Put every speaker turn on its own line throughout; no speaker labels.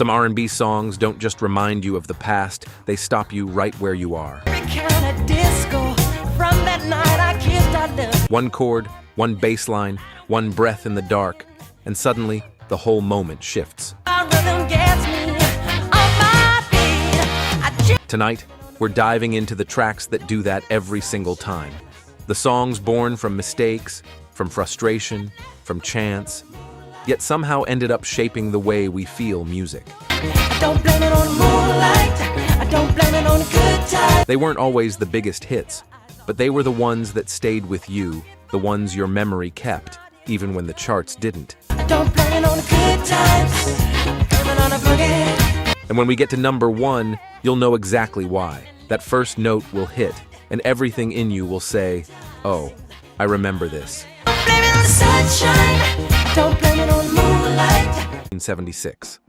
Some R&B songs don't just remind you of the past, they stop you right where you are. One chord, one bass line, one breath in the dark, and suddenly the whole moment shifts. Tonight, we're diving into the tracks that do that every single time. The songs born from mistakes, from frustration, from chance, yet somehow ended up shaping the way we feel music. Don't blame it on the moonlight. I don't blame it on the good times. They weren't always the biggest hits, but they were the ones that stayed with you, the ones your memory kept, even when the charts didn't. I don't blame it on the good times. Blame it on the boogie. And when we get to number one, you'll know exactly why. That first note will hit, and everything in you will say, "Oh, I remember this." Don't blame it on the sunshine. Don't blame it on the moonlight. 1976.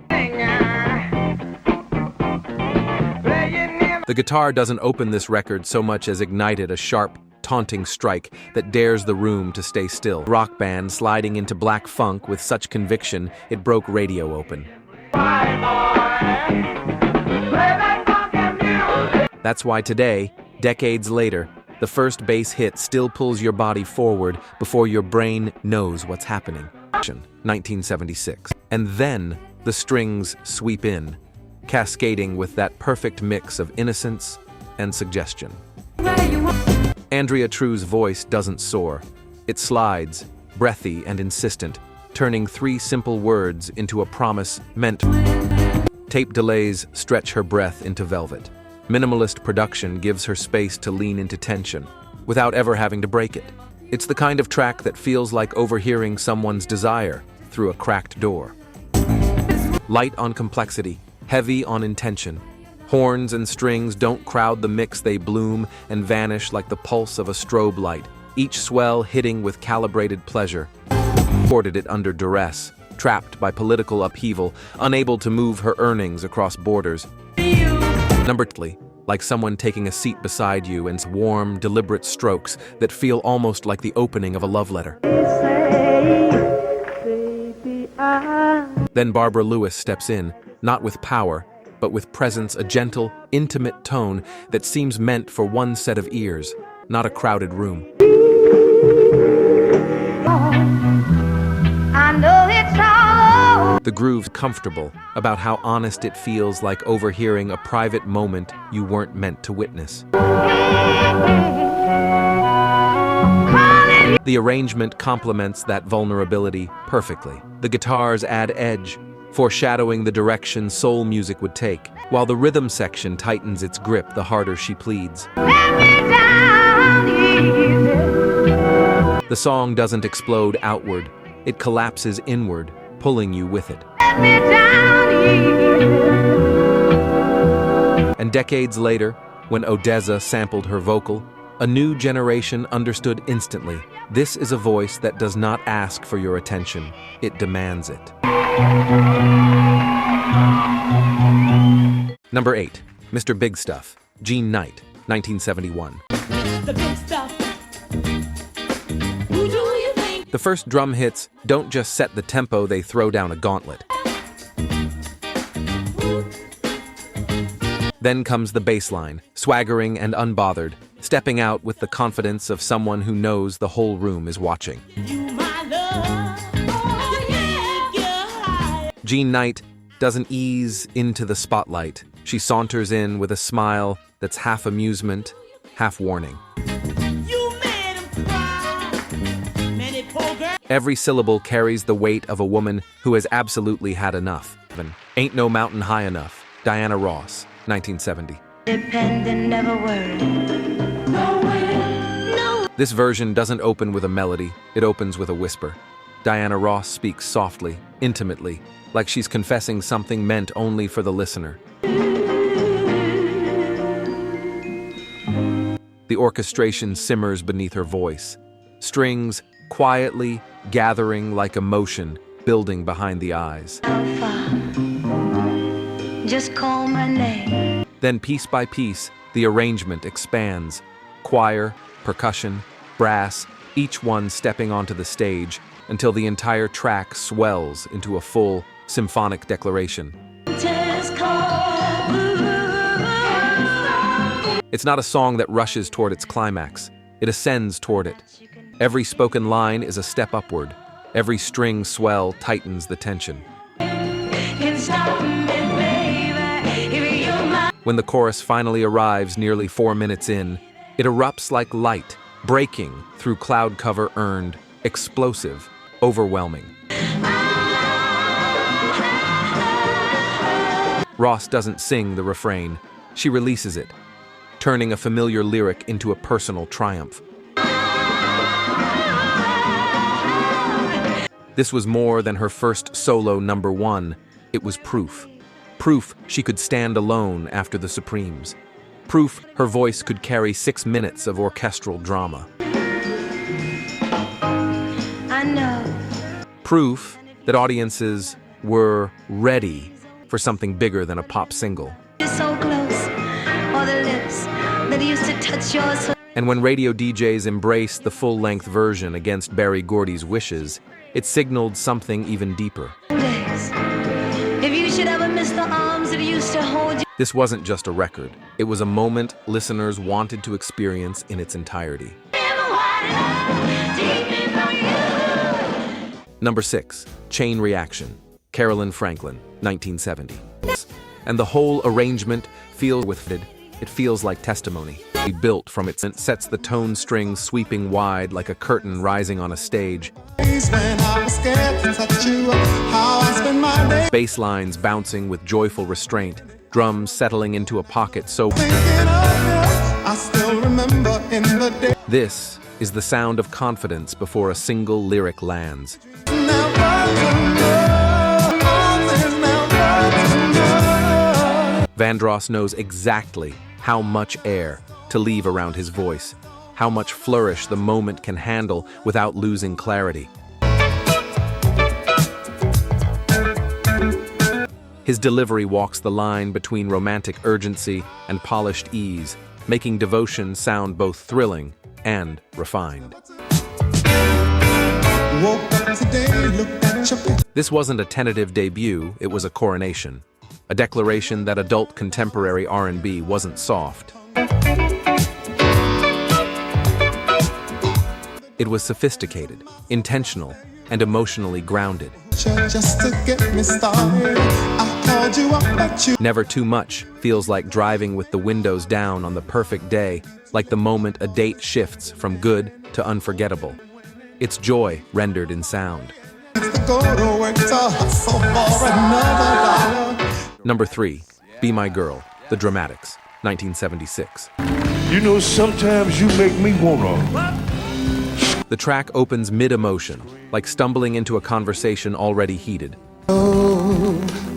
The guitar doesn't open this record so much as ignited a sharp, taunting strike that dares the room to stay still. Rock band sliding into black funk with such conviction it broke radio open. That's why today, decades later, the first bass hit still pulls your body forward before your brain knows what's happening. 1976. And then the strings sweep in, cascading with that perfect mix of innocence and suggestion. Andrea True's voice doesn't soar. It slides, breathy and insistent, turning three simple words into a promise meant. Tape delays stretch her breath into velvet. Minimalist production gives her space to lean into tension, without ever having to break it. It's the kind of track that feels like overhearing someone's desire through a cracked door. Light on complexity, heavy on intention. Horns and strings don't crowd the mix, they bloom and vanish like the pulse of a strobe light, each swell hitting with calibrated pleasure. Recorded it under duress, trapped by political upheaval, unable to move her earnings across borders. Number 2, like someone taking a seat beside you and warm, deliberate strokes that feel almost like the opening of a love letter. Then Barbara Lewis steps in, not with power, but with presence, a gentle, intimate tone that seems meant for one set of ears, not a crowded room. I know it's all. The groove's comfortable about how honest it feels, like overhearing a private moment you weren't meant to witness. The arrangement complements that vulnerability perfectly. The guitars add edge, foreshadowing the direction soul music would take, while the rhythm section tightens its grip the harder she pleads. The song doesn't explode outward, it collapses inward, pulling you with it. And decades later, when Odessa sampled her vocal, a new generation understood instantly. This is a voice that does not ask for your attention, it demands it. Number 8, Mr. Big Stuff, Gene Knight, 1971. The big stuff. Who do you think? The first drum hits don't just set the tempo, they throw down a gauntlet. Then comes the bass line, swaggering and unbothered, stepping out with the confidence of someone who knows the whole room is watching. Gene Knight doesn't ease into the spotlight. She saunters in with a smile that's half amusement, half warning. Every syllable carries the weight of a woman who has absolutely had enough. Ain't No Mountain High Enough, Diana Ross, 1970. Depend and never worry. No. This version doesn't open with a melody, it opens with a whisper. Diana Ross speaks softly, intimately, like she's confessing something meant only for the listener. The orchestration simmers beneath her voice. Strings quietly gathering like emotion, building behind the eyes. Just call my name. Then piece by piece, the arrangement expands. Choir, percussion, brass, each one stepping onto the stage until the entire track swells into a full symphonic declaration. It's not a song that rushes toward its climax. It ascends toward it. Every spoken line is a step upward. Every string swell tightens the tension. When the chorus finally arrives nearly 4 minutes in, it erupts like light, breaking through cloud cover earned, explosive, overwhelming. Ross doesn't sing the refrain. She releases it, turning a familiar lyric into a personal triumph. This was more than her first solo #1. It was proof. Proof she could stand alone after the Supremes. Proof her voice could carry 6 minutes of orchestral drama.
I know.
Proof that audiences were ready for something bigger than a pop single.
You're so close. All the lips that used to touch yours.
And when radio DJs embraced the full-length version against Berry Gordy's wishes, it signaled something even deeper.
If you should ever miss the arms that used to hold you.
This wasn't just a record. It was a moment listeners wanted to experience in its entirety. Number 6, Chain Reaction, Carolyn Franklin, 1970. And the whole arrangement feels it feels like testimony. Built from it sets the tone strings sweeping wide like a curtain rising on a stage. Bass lines bouncing with joyful restraint, drums settling into a pocket so... This is the sound of confidence before a single lyric lands. Vandross knows exactly how much air to leave around his voice, how much flourish the moment can handle without losing clarity. His delivery walks the line between romantic urgency and polished ease, making devotion sound both thrilling and refined. This wasn't a tentative debut, it was a coronation, a declaration that adult contemporary R&B wasn't soft. It was sophisticated, intentional, and emotionally grounded. Never too much feels like driving with the windows down on the perfect day, like the moment a date shifts from good to unforgettable. It's joy rendered in sound. Number 3, Be My Girl, The Dramatics, 1976.
You know, sometimes you make me wanna.
The track opens mid-emotion, like stumbling into a conversation already heated.
Oh,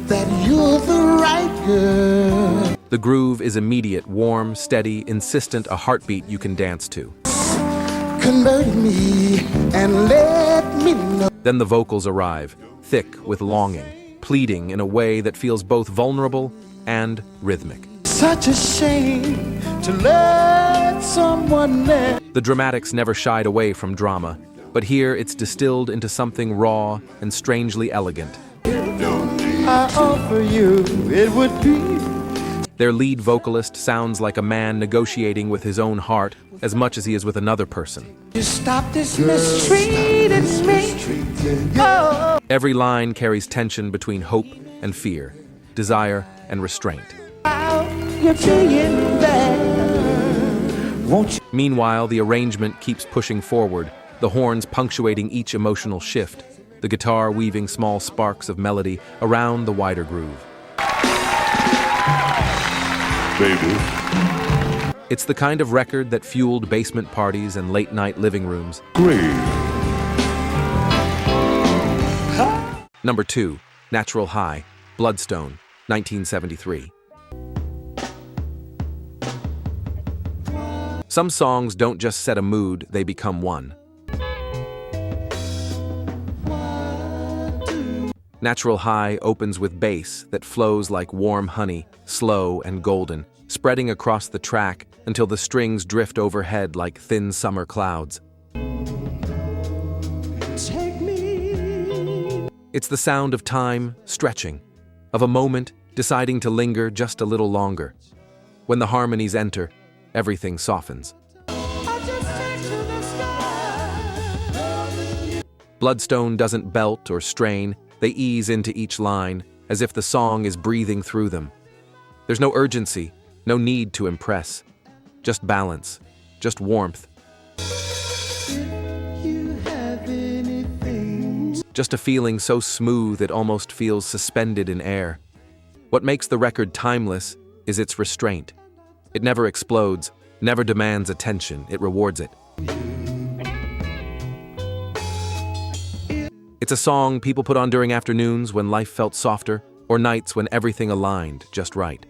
that you're the right girl.
The groove is immediate, warm, steady, insistent, a heartbeat you can dance to.
Convert me and let me know.
Then the vocals arrive, thick with longing, pleading in a way that feels both vulnerable and rhythmic.
Such a shame to let someone else.
The Dramatics never shied away from drama, but here it's distilled into something raw and strangely elegant.
I offer you, it would be.
Their lead vocalist sounds like a man negotiating with his own heart as much as he is with another person.
You stop this mistreating me. Oh.
Every line carries tension between hope and fear, desire and restraint.
You're being bad. Won't you?
Meanwhile, the arrangement keeps pushing forward, the horns punctuating each emotional shift, the guitar weaving small sparks of melody around the wider groove.
Baby.
It's the kind of record that fueled basement parties and late-night living rooms.
Great.
Number 2, Natural High, Bloodstone, 1973. Some songs don't just set a mood, they become one. Natural High opens with bass that flows like warm honey, slow and golden, spreading across the track until the strings drift overhead like thin summer clouds.
Take me.
It's the sound of time stretching, of a moment deciding to linger just a little longer. When the harmonies enter, everything softens. Bloodstone doesn't belt or strain, they ease into each line, as if the song is breathing through them. There's no urgency, no need to impress. Just balance, just warmth. Just a feeling so smooth it almost feels suspended in air. What makes the record timeless is its restraint. It never explodes, never demands attention, it rewards it. It's a song people put on during afternoons when life felt softer, or nights when everything aligned just right.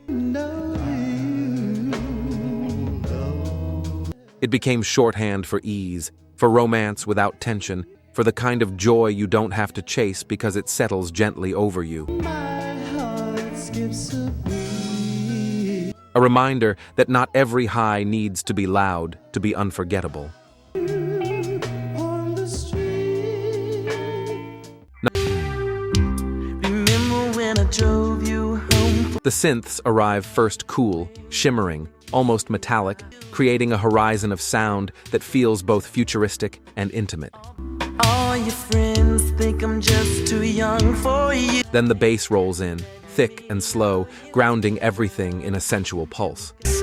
It became shorthand for ease, for romance without tension, for the kind of joy you don't have to chase because it settles gently over you. A reminder that not every high needs to be loud to be unforgettable. The synths arrive first cool, shimmering, almost metallic, creating a horizon of sound that feels both futuristic and intimate.
All your friends think I'm just too young for you.
Then the bass rolls in, thick and slow, grounding everything in a sensual pulse.